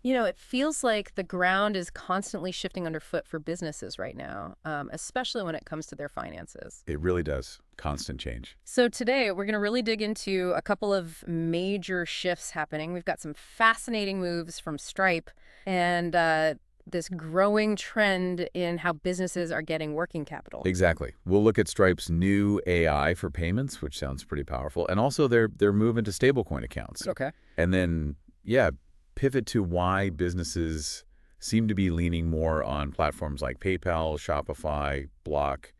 It feels like the ground is constantly shifting underfoot for businesses right now, especially when it comes to their finances. It really does. Constant change. So today, we're going to really dig into a couple of major shifts happening. We've got some fascinating moves from Stripe and this growing trend in how businesses are getting working capital. Exactly. We'll look at Stripe's new AI for payments, which sounds pretty powerful, and also their move into stablecoin accounts. Okay. And then, yeah, pivot to why businesses seem to be leaning more on platforms like PayPal, Shopify, Block,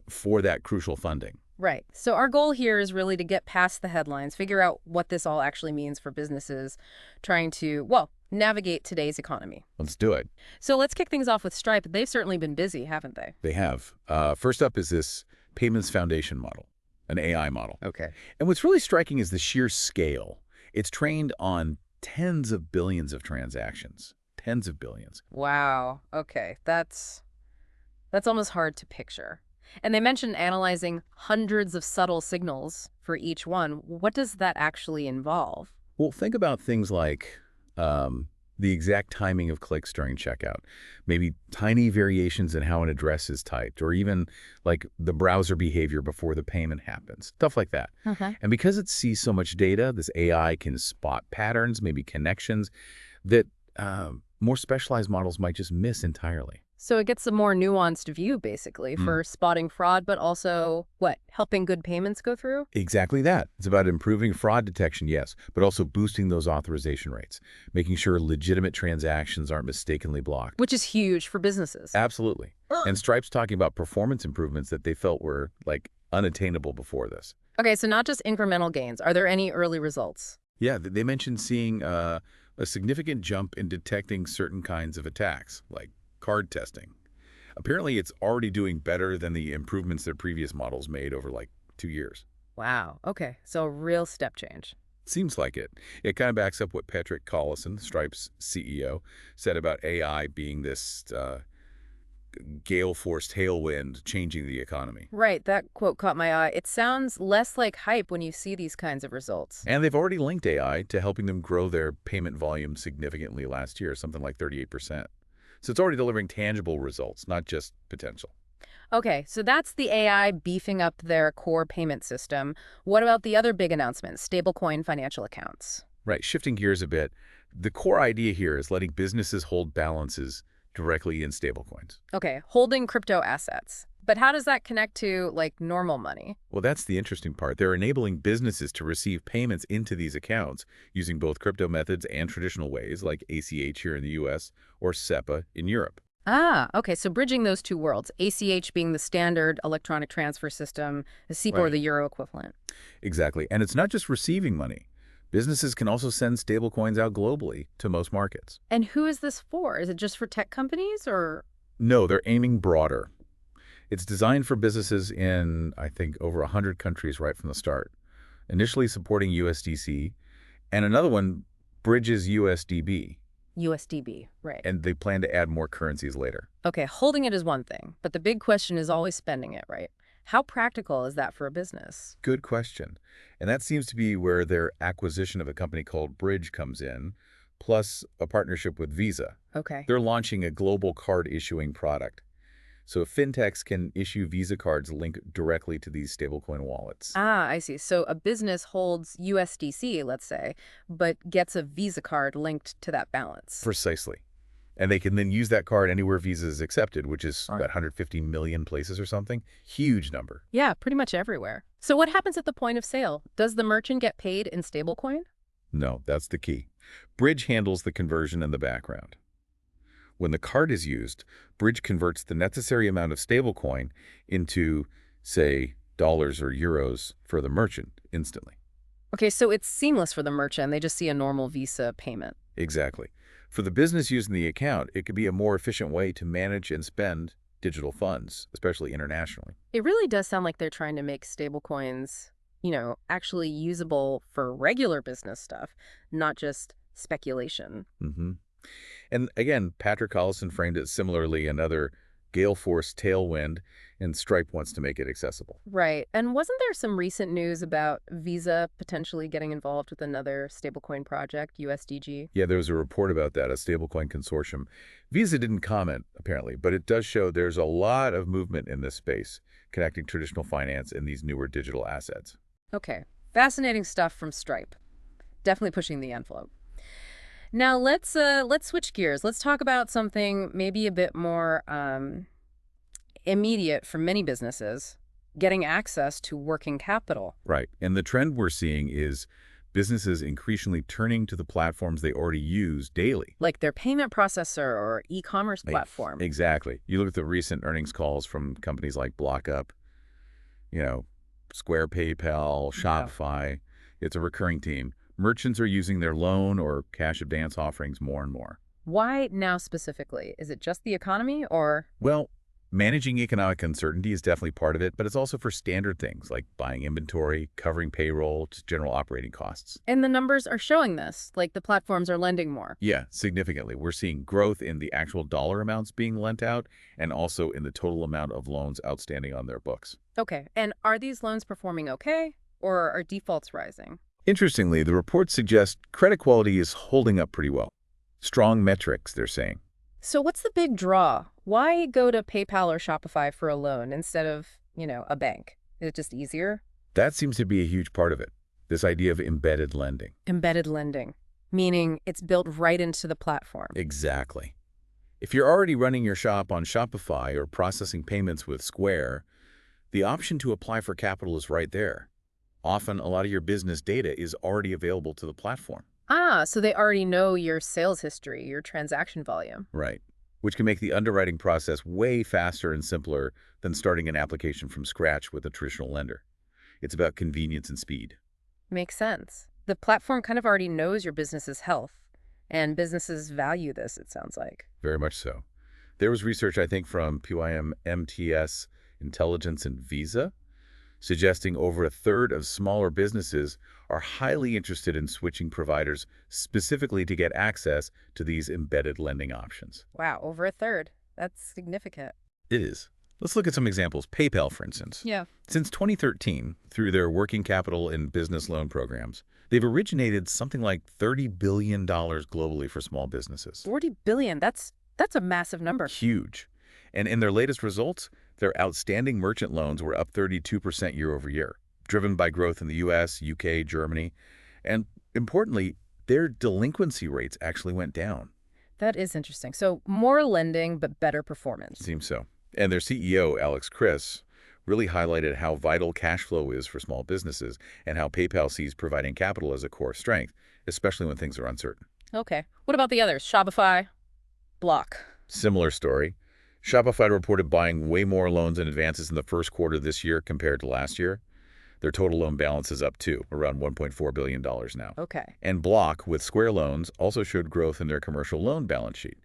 for that crucial funding. Right. So our goal here is really to get past the headlines, figure out what this all actually means for businesses trying to, well, navigate today's economy. Let's do it. So let's kick things off with Stripe. They've certainly been busy, haven't they? They have. First up is this payments foundation model, an AI model. Okay. And what's really striking is the sheer scale. It's trained on tens of billions of transactions. Tens of billions. Wow. Okay. That's almost hard to picture. And they mentioned analyzing hundreds of subtle signals for each one. What does that actually involve? Well, think about things like the exact timing of clicks during checkout, maybe tiny variations in how an address is typed, or even like the browser behavior before the payment happens, stuff like that. Okay. And because it sees so much data, this AI can spot patterns, maybe connections that more specialized models might just miss entirely. So it gets a more nuanced view, basically, for spotting fraud, but also, what, helping good payments go through? Exactly that. It's about improving fraud detection, yes, but also boosting those authorization rates, making sure legitimate transactions aren't mistakenly blocked. Which is huge for businesses. Absolutely. And Stripe's talking about performance improvements that they felt were, like, unattainable before this. Okay, so not just incremental gains. Are there any early results? Yeah, they mentioned seeing a significant jump in detecting certain kinds of attacks, like card testing. Apparently, it's already doing better than the improvements their previous models made over, like, 2 years. Wow. Okay, so a real step change. Seems like it. It kind of backs up what Patrick Collison, Stripe's CEO, said about AI being this gale force tailwind changing the economy. Right, that quote caught my eye. It sounds less like hype when you see these kinds of results. And they've already linked AI to helping them grow their payment volume significantly last year, something like 38%. So it's already delivering tangible results, not just potential. Okay, so that's the AI beefing up their core payment system. What about the other big announcement, stablecoin financial accounts? Right, shifting gears a bit, the core idea here is letting businesses hold balances directly in stablecoins. Okay, holding crypto assets. But how does that connect to, like, normal money? Well, that's the interesting part. They're enabling businesses to receive payments into these accounts using both crypto methods and traditional ways, like ACH here in the US or SEPA in Europe. Ah, okay, so bridging those two worlds, ACH being the standard electronic transfer system, the SEPA or Right. the euro equivalent. Exactly. And it's not just receiving money. Businesses can also send stablecoins out globally to most markets. And who is this for? Is it just for tech companies or? No, they're aiming broader. It's designed for businesses in, I think, over 100 countries right from the start, initially supporting USDC, and another one bridges USDB, USDB, right. and they plan to add more currencies later. Okay, holding it is one thing, but the big question is always spending it, right? How practical is that for a business? Good question. And that seems to be where their acquisition of a company called Bridge comes in, plus a partnership with Visa. Okay. They're launching a global card issuing product. So fintechs can issue Visa cards linked directly to these stablecoin wallets. Ah, I see. So a business holds USDC, let's say, but gets a Visa card linked to that balance. Precisely. And they can then use that card anywhere Visa is accepted, which is Right. about 150 million places or something. Huge number. Yeah, pretty much everywhere. So what happens at the point of sale? Does the merchant get paid in stablecoin? No, that's the key. Bridge handles the conversion in the background. When the card is used, Bridge converts the necessary amount of stablecoin into, say, dollars or euros for the merchant instantly. Okay, so it's seamless for the merchant. They just see a normal Visa payment. Exactly. For the business using the account, it could be a more efficient way to manage and spend digital funds, especially internationally. It really does sound like they're trying to make stablecoins, actually usable for regular business stuff, not just speculation. And again, Patrick Collison framed it similarly. Another Gale Force Tailwind, and Stripe wants to make it accessible. Right. And wasn't there some recent news about Visa potentially getting involved with another stablecoin project, USDG? Yeah, there was a report about that, a stablecoin consortium. Visa didn't comment, apparently, but it does show there's a lot of movement in this space, connecting traditional finance and these newer digital assets. Okay. Fascinating stuff from Stripe. Definitely pushing the envelope. Now let's switch gears. Let's talk about something maybe a bit more immediate for many businesses, getting access to working capital. Right. And the trend we're seeing is businesses increasingly turning to the platforms they already use daily. Like their payment processor or e-commerce platform. Exactly. You look at the recent earnings calls from companies like BlockUp, you know, Square, PayPal, Shopify. It's a recurring theme. Merchants are using their loan or cash advance offerings more and more. Why now specifically? Is it just the economy or? Well, managing economic uncertainty is definitely part of it, but it's also for standard things like buying inventory, covering payroll, just general operating costs. And the numbers are showing this, like the platforms are lending more. Yeah, significantly. We're seeing growth in the actual dollar amounts being lent out and also in the total amount of loans outstanding on their books. Okay. And are these loans performing okay, or are defaults rising? Interestingly, the reports suggest credit quality is holding up pretty well. Strong metrics, they're saying. So what's the big draw? Why go to PayPal or Shopify for a loan instead of, a bank? Is it just easier? That seems to be a huge part of it, this idea of embedded lending. Embedded lending, meaning it's built right into the platform. Exactly. If you're already running your shop on Shopify or processing payments with Square, the option to apply for capital is right there. Often, a lot of your business data is already available to the platform. Ah, so they already know your sales history, your transaction volume. Right. Which can make the underwriting process way faster and simpler than starting an application from scratch with a traditional lender. It's about convenience and speed. Makes sense. The platform kind of already knows your business's health, and businesses value this, it sounds like. Very much so. There was research, I think, from PYM, MTS, Intelligence, and Visa, suggesting over a third of smaller businesses are highly interested in switching providers specifically to get access to these embedded lending options. Wow, over a third. That's significant. It is. Let's look at some examples. PayPal, for instance. Yeah. Since 2013, through their working capital and business loan programs, they've originated something like $30 billion globally for small businesses. 40 billion. That's a massive number. Huge. And in their latest results, their outstanding merchant loans were up 32% year over year, driven by growth in the US, UK, Germany. And importantly, their delinquency rates actually went down. That is interesting. So more lending, but better performance. Seems so. And their CEO, Alex Chriss, really highlighted how vital cash flow is for small businesses and how PayPal sees providing capital as a core strength, especially when things are uncertain. Okay. What about the others? Shopify, Block. Similar story. Shopify reported buying way more loans and advances in the first quarter this year compared to last year. Their total loan balance is up too, around $1.4 billion now. Okay. And Block, with Square Loans, also showed growth in their commercial loan balance sheet,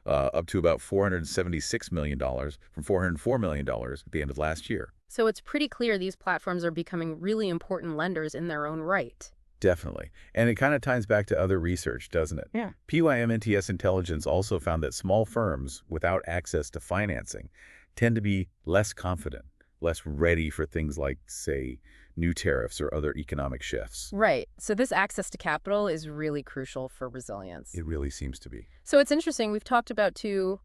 up to about $476 million from $404 million at the end of last year. So it's pretty clear these platforms are becoming really important lenders in their own right. Definitely. And it kind of ties back to other research, doesn't it? Yeah. PYM-NTS Intelligence also found that small firms without access to financing tend to be less confident, less ready for things like, say, new tariffs or other economic shifts. Right. So this access to capital is really crucial for resilience. It really seems to be. So it's interesting. We've talked about two,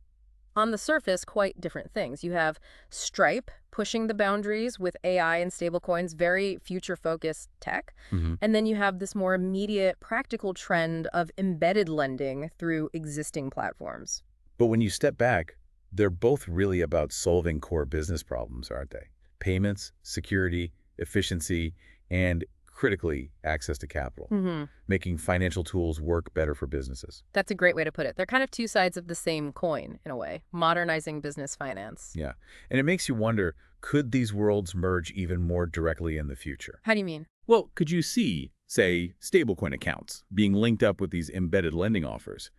on the surface, quite different things. You have Stripe pushing the boundaries with AI and stablecoins, very future-focused tech. And then you have this more immediate, practical trend of embedded lending through existing platforms. But when you step back, they're both really about solving core business problems, aren't they? Payments, security, efficiency, and critically, access to capital, making financial tools work better for businesses. That's a great way to put it. They're kind of two sides of the same coin, in a way, modernizing business finance. Yeah. And it makes you wonder, could these worlds merge even more directly in the future? How do you mean? Well, could you see, say, stablecoin accounts being linked up with these embedded lending offers?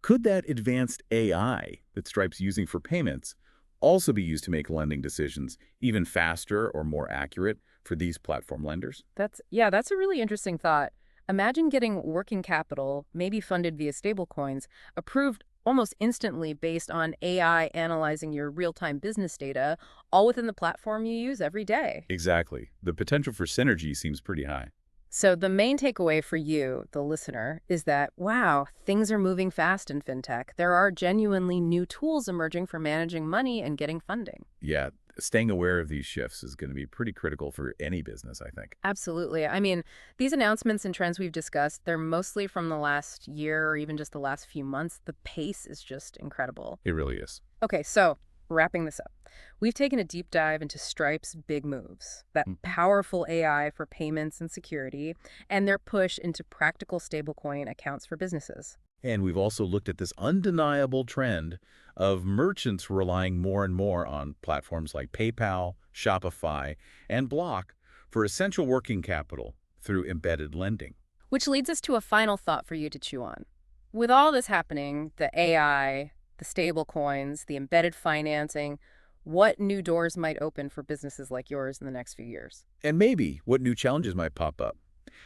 Could that advanced AI that Stripe's using for payments also be used to make lending decisions even faster or more accurate for these platform lenders? That's a really interesting thought. Imagine getting working capital, maybe funded via stablecoins, approved almost instantly based on AI analyzing your real-time business data, all within the platform you use every day. Exactly. The potential for synergy seems pretty high. So the main takeaway for you, the listener, is that, wow, things are moving fast in fintech. There are genuinely new tools emerging for managing money and getting funding. Yeah, staying aware of these shifts is going to be pretty critical for any business, I think. Absolutely. I mean, these announcements and trends we've discussed, they're mostly from the last year or even just the last few months. The pace is just incredible. It really is. Okay, so wrapping this up, we've taken a deep dive into Stripe's big moves, that Mhm. powerful AI for payments and security, and their push into practical stablecoin accounts for businesses. And we've also looked at this undeniable trend of merchants relying more and more on platforms like PayPal, Shopify, and Block for essential working capital through embedded lending. Which leads us to a final thought for you to chew on. With all this happening, the AI, the stable coins, the embedded financing, what new doors might open for businesses like yours in the next few years? And maybe what new challenges might pop up.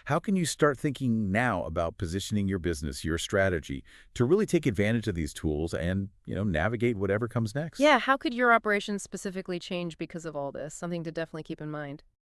How can you start thinking now about positioning your business, your strategy, to really take advantage of these tools and, navigate whatever comes next? Yeah, how could your operations specifically change because of all this? Something to definitely keep in mind.